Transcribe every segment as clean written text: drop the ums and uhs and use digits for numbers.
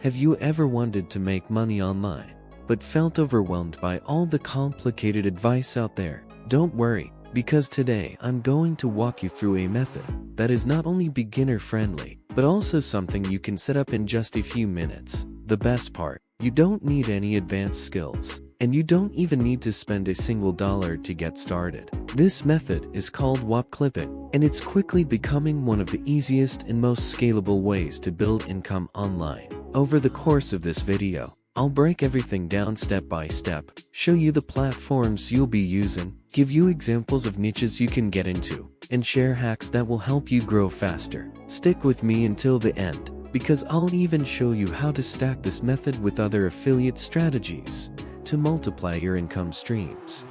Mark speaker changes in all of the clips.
Speaker 1: Have you ever wanted to make money online, but felt overwhelmed by all the complicated advice out there? Don't worry, because today I'm going to walk you through a method that is not only beginner-friendly, but also something you can set up in just a few minutes. The best part, you don't need any advanced skills, and you don't even need to spend a single dollar to get started. This method is called Whop Clipping, and it's quickly becoming one of the easiest and most scalable ways to build income online. Over the course of this video, I'll break everything down step by step, show you the platforms you'll be using, give you examples of niches you can get into, and share hacks that will help you grow faster. Stick with me until the end, because I'll even show you how to stack this method with other affiliate strategies to multiply your income streams.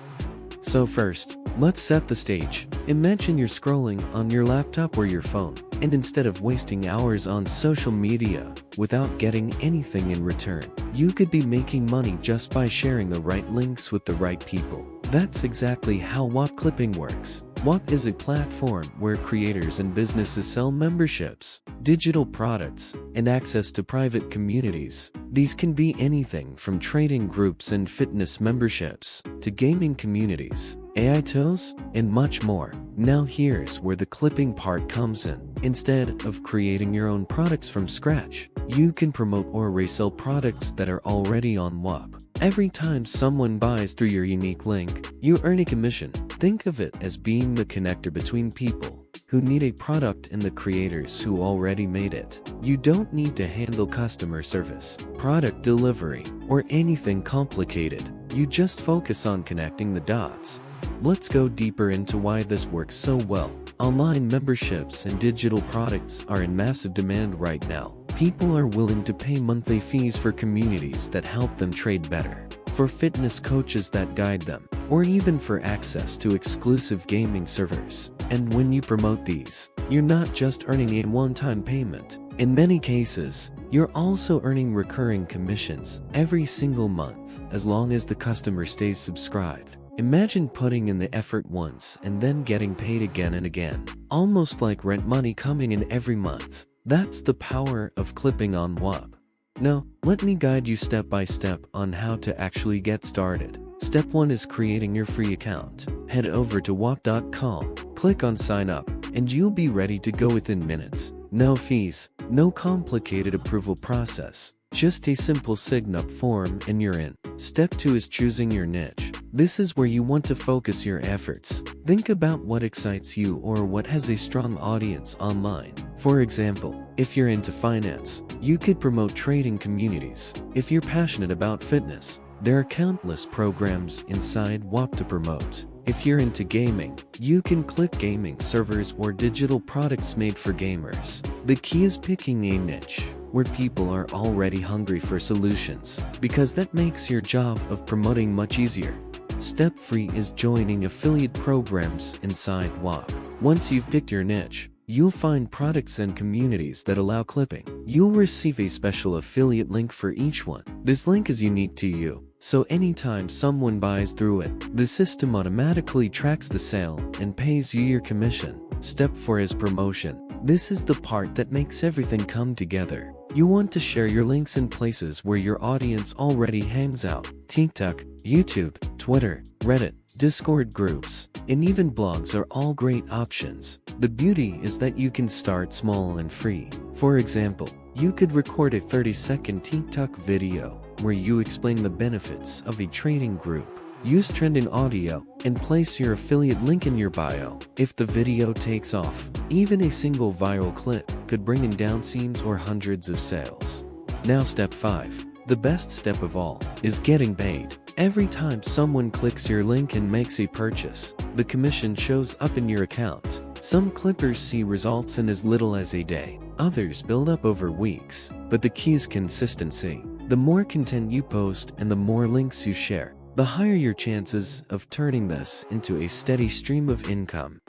Speaker 1: So first, let's set the stage. Imagine you're scrolling on your laptop or your phone, and instead of wasting hours on social media without getting anything in return, you could be making money just by sharing the right links with the right people. That's exactly how Whop Clipping works. Whop is a platform where creators and businesses sell memberships, digital products, and access to private communities. These can be anything from trading groups and fitness memberships to gaming communities, AI tools, and much more. Now here's where the clipping part comes in. Instead of creating your own products from scratch, you can promote or resell products that are already on Whop. Every time someone buys through your unique link, you earn a commission. Think of it as being the connector between people who need a product and the creators who already made it. You don't need to handle customer service, product delivery, or anything complicated. You just focus on connecting the dots. Let's go deeper into why this works so well. Online memberships and digital products are in massive demand right now. People are willing to pay monthly fees for communities that help them trade better, for fitness coaches that guide them, or even for access to exclusive gaming servers. And when you promote these, you're not just earning a one-time payment. In many cases, you're also earning recurring commissions every single month, as long as the customer stays subscribed. Imagine putting in the effort once and then getting paid again and again, almost like rent money coming in every month. That's the power of clipping on Whop. Now, let me guide you step by step on how to actually get started. Step 1 is creating your free account. Head over to whop.com, click on sign up, and you'll be ready to go within minutes. No fees, no complicated approval process, just a simple sign-up form and you're in. Step 2 is choosing your niche. This is where you want to focus your efforts. Think about what excites you or what has a strong audience online. For example, if you're into finance, you could promote trading communities. If you're passionate about fitness, there are countless programs inside Whop to promote. If you're into gaming, you can click gaming servers or digital products made for gamers. The key is picking a niche where people are already hungry for solutions, because that makes your job of promoting much easier. Step 3 is joining affiliate programs inside Whop. Once you've picked your niche, you'll find products and communities that allow clipping. You'll receive a special affiliate link for each one. This link is unique to you, so anytime someone buys through it, the system automatically tracks the sale and pays you your commission. Step 4 is promotion. This is the part that makes everything come together. You want to share your links in places where your audience already hangs out. TikTok, YouTube, Twitter, Reddit, Discord groups, and even blogs are all great options. The beauty is that you can start small and free. For example, you could record a 30-second TikTok video where you explain the benefits of a trading group. Use trending audio and place your affiliate link in your bio. If the video takes off, even a single viral clip could bring in downstreams or hundreds of sales. Now step 5, the best step of all, is getting paid. Every time someone clicks your link and makes a purchase, the commission shows up in your account. Some clippers see results in as little as a day. Others build up over weeks. But the key is consistency. The more content you post and the more links you share, the higher your chances of turning this into a steady stream of income.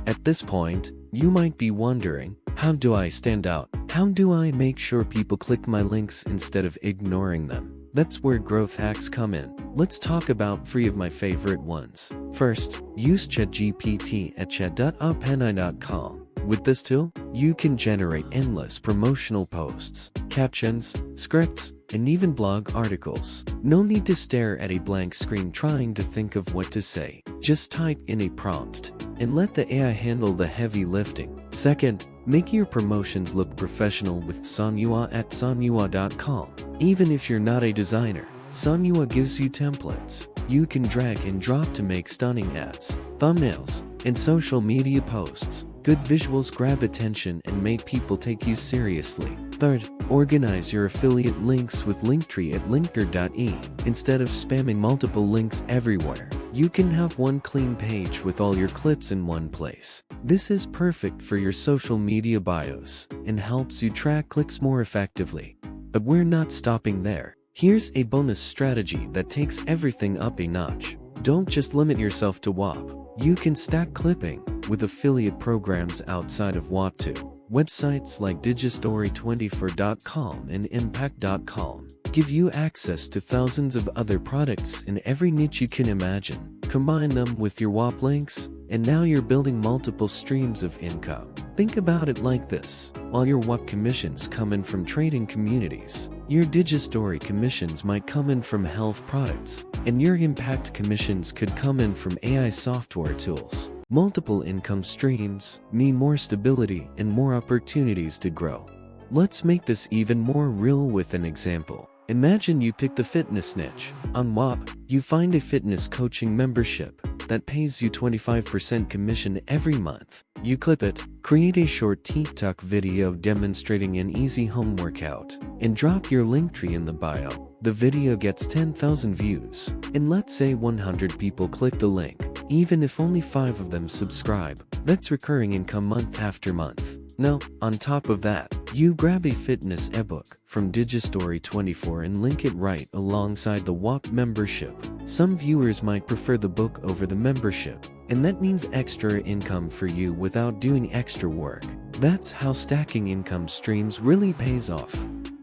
Speaker 1: At this point, you might be wondering, how do I stand out? How do I make sure people click my links instead of ignoring them? That's where growth hacks come in. Let's talk about 3 of my favorite ones. First, use ChatGPT at chat.openai.com. With this tool, you can generate endless promotional posts, captions, scripts, and even blog articles. No need to stare at a blank screen trying to think of what to say. Just type in a prompt and let the AI handle the heavy lifting. Second, make your promotions look professional with Sanua at sanua.com. Even if you're not a designer, Sanua gives you templates you can drag and drop to make stunning ads, thumbnails, and social media posts. Good visuals grab attention and make people take you seriously. Third, organize your affiliate links with Linktree at linker.e. Instead of spamming multiple links everywhere, you can have one clean page with all your clips in one place. This is perfect for your social media bios and helps you track clicks more effectively. But we're not stopping there. Here's a bonus strategy that takes everything up a notch. Don't just limit yourself to Whop. You can stack clipping with affiliate programs outside of Whop too. Websites like digistory24.com and impact.com give you access to thousands of other products in every niche you can imagine. Combine them with your Whop links, and now you're building multiple streams of income. Think about it like this. While your Whop commissions come in from trading communities, your Digistory commissions might come in from health products, and your impact commissions could come in from AI software tools. Multiple income streams mean more stability and more opportunities to grow. Let's make this even more real with an example. Imagine you pick the fitness niche. On Whop, you find a fitness coaching membership that pays you 25% commission every month. You clip it, create a short TikTok video demonstrating an easy home workout, and drop your Linktree in the bio. The video gets 10,000 views, and let's say 100 people click the link. Even if only 5 of them subscribe, that's recurring income month after month. Now, on top of that, you grab a fitness ebook from Digistory24 and link it right alongside the Whop membership. Some viewers might prefer the book over the membership, and that means extra income for you without doing extra work. That's how stacking income streams really pays off.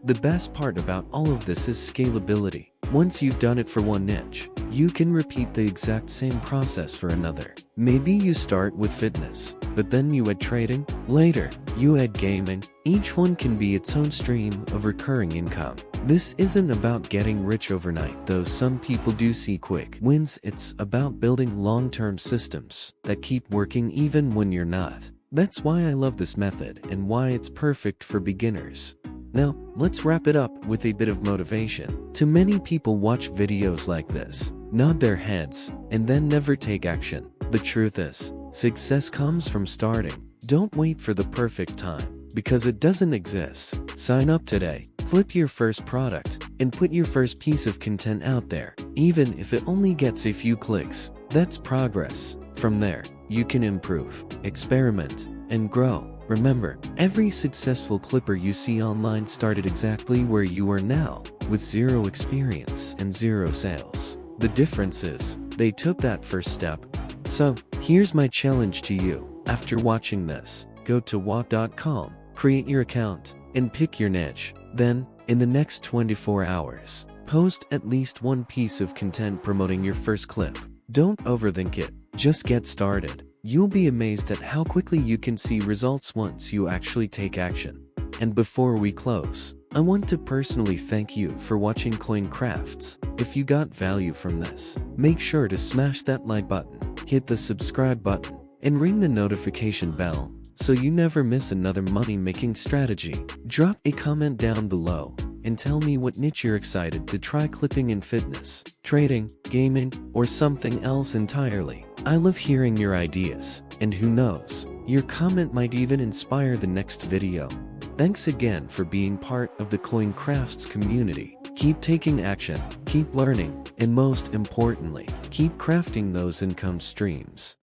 Speaker 1: The best part about all of this is scalability. Once you've done it for one niche, you can repeat the exact same process for another. Maybe you start with fitness, but then you add trading. Later, you add gaming. Each one can be its own stream of recurring income. This isn't about getting rich overnight, though some people do see quick wins. It's about building long-term systems that keep working even when you're not. That's why I love this method and why it's perfect for beginners. Now, let's wrap it up with a bit of motivation. Too many people watch videos like this, nod their heads, and then never take action. The truth is, success comes from starting. Don't wait for the perfect time, because it doesn't exist. Sign up today, flip your first product, and put your first piece of content out there. Even if it only gets a few clicks, that's progress. From there, you can improve, experiment, and grow. Remember, every successful clipper you see online started exactly where you are now, with zero experience and zero sales. The difference is, they took that first step. So, here's my challenge to you. After watching this, go to whop.com, create your account, and pick your niche. Then, in the next 24 hours, post at least one piece of content promoting your first clip. Don't overthink it, just get started. You'll be amazed at how quickly you can see results once you actually take action. And before we close, I want to personally thank you for watching Coincrafts. If you got value from this, make sure to smash that like button, hit the subscribe button, and ring the notification bell so you never miss another money-making strategy. Drop a comment down below and tell me what niche you're excited to try clipping in fitness, trading, gaming, or something else entirely. I love hearing your ideas, and who knows, your comment might even inspire the next video. Thanks again for being part of the Coincrafts community. Keep taking action, keep learning, and most importantly, keep crafting those income streams.